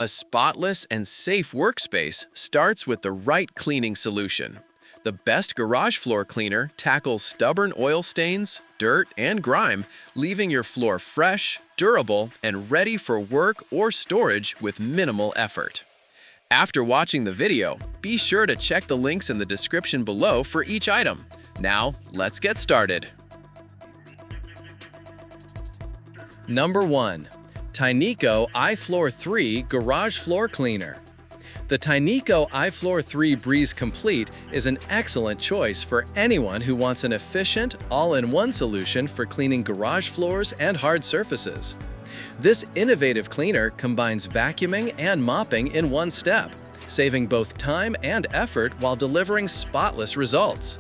A spotless and safe workspace starts with the right cleaning solution. The best garage floor cleaner tackles stubborn oil stains, dirt, and grime, leaving your floor fresh, durable, and ready for work or storage with minimal effort. After watching the video, be sure to check the links in the description below for each item. Now, let's get started. Number 1. Tineco iFLOOR 3 Garage Floor Cleaner. The Tineco iFLOOR 3 Breeze Complete is an excellent choice for anyone who wants an efficient, all-in-one solution for cleaning garage floors and hard surfaces. This innovative cleaner combines vacuuming and mopping in one step, saving both time and effort while delivering spotless results.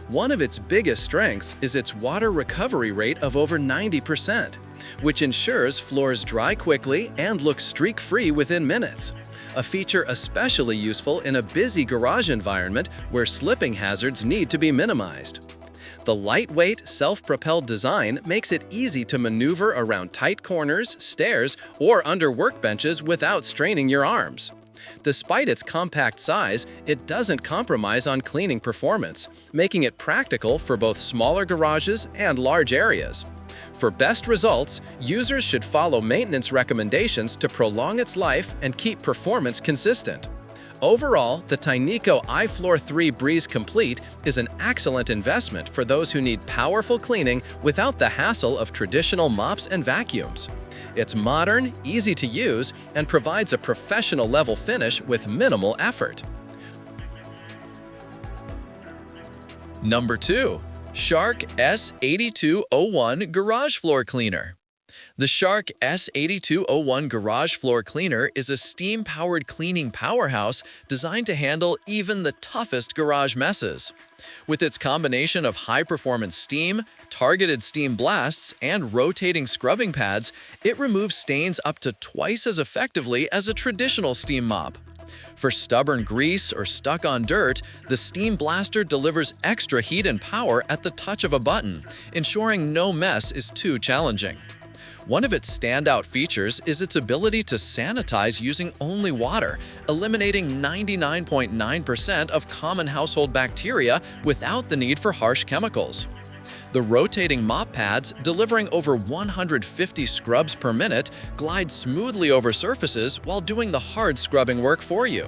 One of its biggest strengths is its water recovery rate of over 90%, which ensures floors dry quickly and look streak-free within minutes, a feature especially useful in a busy garage environment where slipping hazards need to be minimized. The lightweight, self-propelled design makes it easy to maneuver around tight corners, stairs, or under workbenches without straining your arms. Despite its compact size, it doesn't compromise on cleaning performance, making it practical for both smaller garages and large areas. For best results, users should follow maintenance recommendations to prolong its life and keep performance consistent. Overall, the Tineco iFLOOR 3 Breeze Complete is an excellent investment for those who need powerful cleaning without the hassle of traditional mops and vacuums. It's modern, easy to use, and provides a professional-level finish with minimal effort. Number 2. Shark S8201 Garage Floor Cleaner. The Shark S8201 Garage Floor Cleaner is a steam-powered cleaning powerhouse designed to handle even the toughest garage messes. With its combination of high-performance steam, targeted steam blasts, and rotating scrubbing pads, it removes stains up to twice as effectively as a traditional steam mop. For stubborn grease or stuck-on dirt, the Steam Blaster delivers extra heat and power at the touch of a button, ensuring no mess is too challenging. One of its standout features is its ability to sanitize using only water, eliminating 99.9% of common household bacteria without the need for harsh chemicals. The rotating mop pads, delivering over 150 scrubs per minute, glide smoothly over surfaces while doing the hard scrubbing work for you.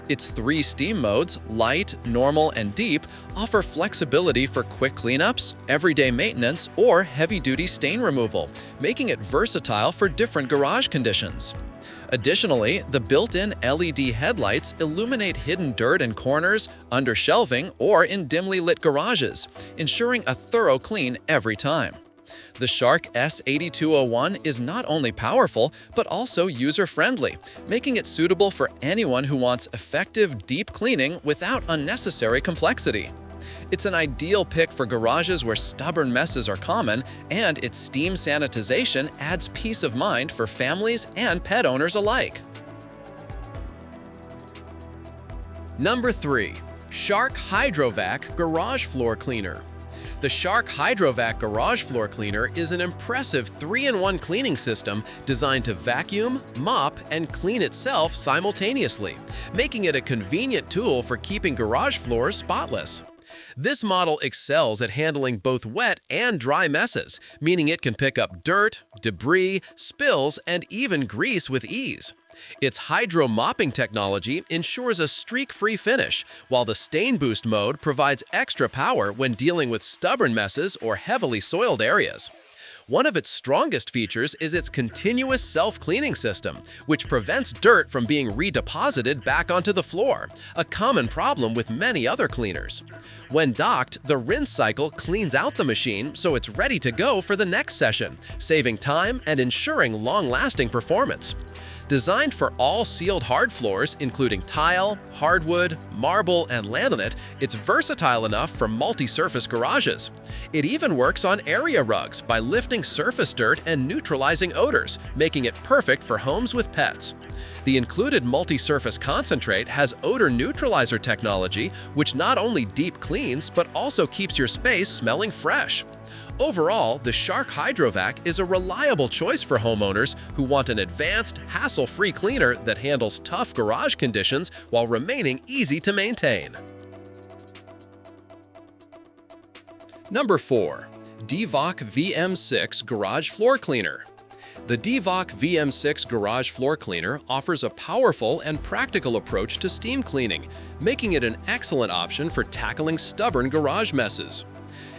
Its 3 steam modes, light, normal, and deep, offer flexibility for quick cleanups, everyday maintenance, or heavy-duty stain removal, making it versatile for different garage conditions. Additionally, the built-in LED headlights illuminate hidden dirt in corners, under shelving, or in dimly lit garages, ensuring a thorough clean every time. The Shark S8201 is not only powerful, but also user-friendly, making it suitable for anyone who wants effective, deep cleaning without unnecessary complexity. It's an ideal pick for garages where stubborn messes are common, and its steam sanitization adds peace of mind for families and pet owners alike. Number 3. Shark HydroVac Garage Floor Cleaner. The Shark HydroVac Garage Floor Cleaner is an impressive 3-in-1 cleaning system designed to vacuum, mop, and clean itself simultaneously, making it a convenient tool for keeping garage floors spotless. This model excels at handling both wet and dry messes, meaning it can pick up dirt, debris, spills, and even grease with ease. Its hydro mopping technology ensures a streak-free finish, while the Stain Boost mode provides extra power when dealing with stubborn messes or heavily soiled areas. One of its strongest features is its continuous self-cleaning system, which prevents dirt from being redeposited back onto the floor, a common problem with many other cleaners. When docked, the rinse cycle cleans out the machine so it's ready to go for the next session, saving time and ensuring long-lasting performance. Designed for all sealed hard floors, including tile, hardwood, marble, and laminate, it's versatile enough for multi-surface garages. It even works on area rugs by lifting surface dirt and neutralizing odors, making it perfect for homes with pets. The included multi-surface concentrate has odor neutralizer technology, which not only deep cleans but also keeps your space smelling fresh. Overall, the Shark HydroVac is a reliable choice for homeowners who want an advanced, hassle-free cleaner that handles tough garage conditions while remaining easy to maintain. Number 4. DEVOAC VM6 Garage Floor Cleaner. The DEVOAC VM6 Garage Floor Cleaner offers a powerful and practical approach to steam cleaning, making it an excellent option for tackling stubborn garage messes.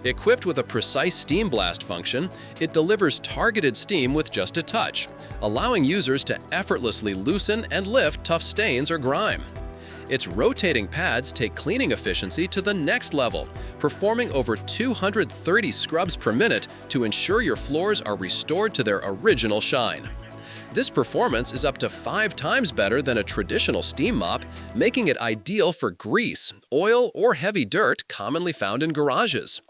Equipped with a precise steam blast function, it delivers targeted steam with just a touch, allowing users to effortlessly loosen and lift tough stains or grime. Its rotating pads take cleaning efficiency to the next level, performing over 230 scrubs per minute to ensure your floors are restored to their original shine. This performance is up to 5 times better than a traditional steam mop, making it ideal for grease, oil, or heavy dirt commonly found in garages.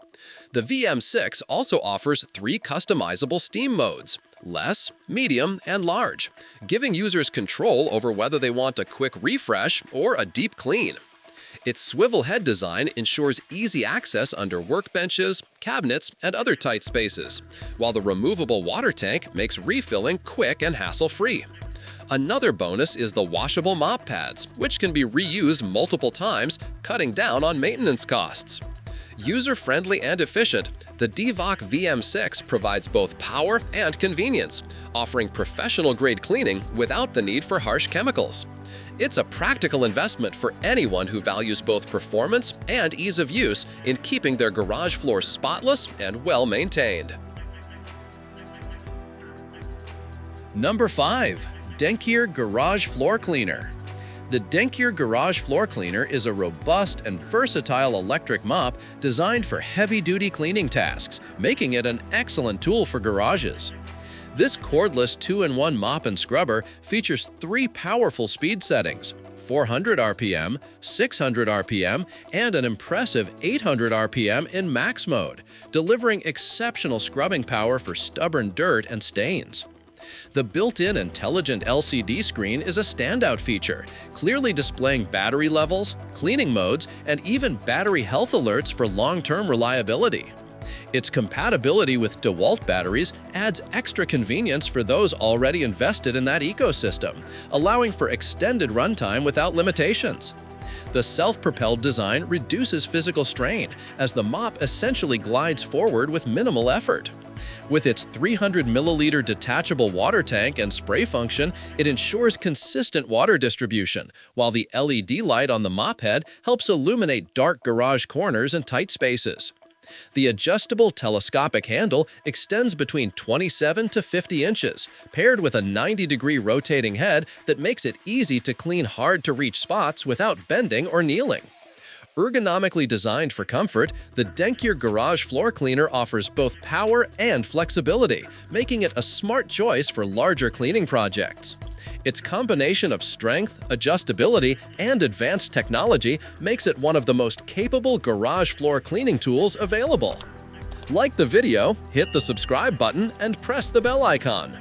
The VM6 also offers 3 customizable steam modes: less, medium, and large, giving users control over whether they want a quick refresh or a deep clean. Its swivel head design ensures easy access under workbenches, cabinets, and other tight spaces, while the removable water tank makes refilling quick and hassle-free. Another bonus is the washable mop pads, which can be reused multiple times, cutting down on maintenance costs. User-friendly and efficient, the DEVOAC VM6 provides both power and convenience, offering professional-grade cleaning without the need for harsh chemicals. It's a practical investment for anyone who values both performance and ease of use in keeping their garage floors spotless and well-maintained. Number 5. Denqir Garage Floor Cleaner. The Denqir Garage Floor Cleaner is a robust and versatile electric mop designed for heavy-duty cleaning tasks, making it an excellent tool for garages. This cordless 2-in-1 mop and scrubber features 3 powerful speed settings: 400 RPM, 600 RPM, and an impressive 800 RPM in max mode, delivering exceptional scrubbing power for stubborn dirt and stains. The built-in intelligent LCD screen is a standout feature, clearly displaying battery levels, cleaning modes, and even battery health alerts for long-term reliability. Its compatibility with DEVOAC batteries adds extra convenience for those already invested in that ecosystem, allowing for extended runtime without limitations. The self-propelled design reduces physical strain, as the mop essentially glides forward with minimal effort. With its 300 milliliter detachable water tank and spray function, it ensures consistent water distribution, while the LED light on the mop head helps illuminate dark garage corners and tight spaces. The adjustable telescopic handle extends between 27 to 50 inches, paired with a 90-degree rotating head that makes it easy to clean hard-to-reach spots without bending or kneeling. Ergonomically designed for comfort, the Denqir Garage Floor Cleaner offers both power and flexibility, making it a smart choice for larger cleaning projects. Its combination of strength, adjustability, and advanced technology makes it one of the most capable garage floor cleaning tools available. Like the video, hit the subscribe button, and press the bell icon.